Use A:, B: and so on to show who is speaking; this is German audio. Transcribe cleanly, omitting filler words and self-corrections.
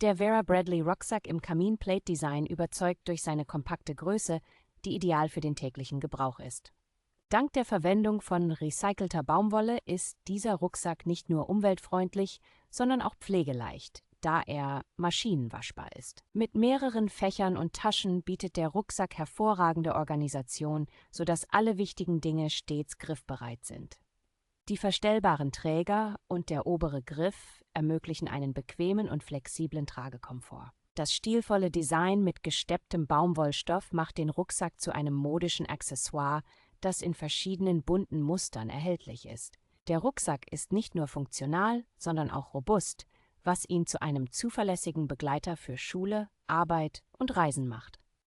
A: Der Vera Bradley Rucksack im Kamin-Plate-Design überzeugt durch seine kompakte Größe, die ideal für den täglichen Gebrauch ist. Dank der Verwendung von recycelter Baumwolle ist dieser Rucksack nicht nur umweltfreundlich, sondern auch pflegeleicht, da er maschinenwaschbar ist. Mit mehreren Fächern und Taschen bietet der Rucksack hervorragende Organisation, sodass alle wichtigen Dinge stets griffbereit sind. Die verstellbaren Träger und der obere Griff ermöglichen einen bequemen und flexiblen Tragekomfort. Das stilvolle Design mit gestepptem Baumwollstoff macht den Rucksack zu einem modischen Accessoire, das in verschiedenen bunten Mustern erhältlich ist. Der Rucksack ist nicht nur funktional, sondern auch robust, was ihn zu einem zuverlässigen Begleiter für Schule, Arbeit und Reisen macht.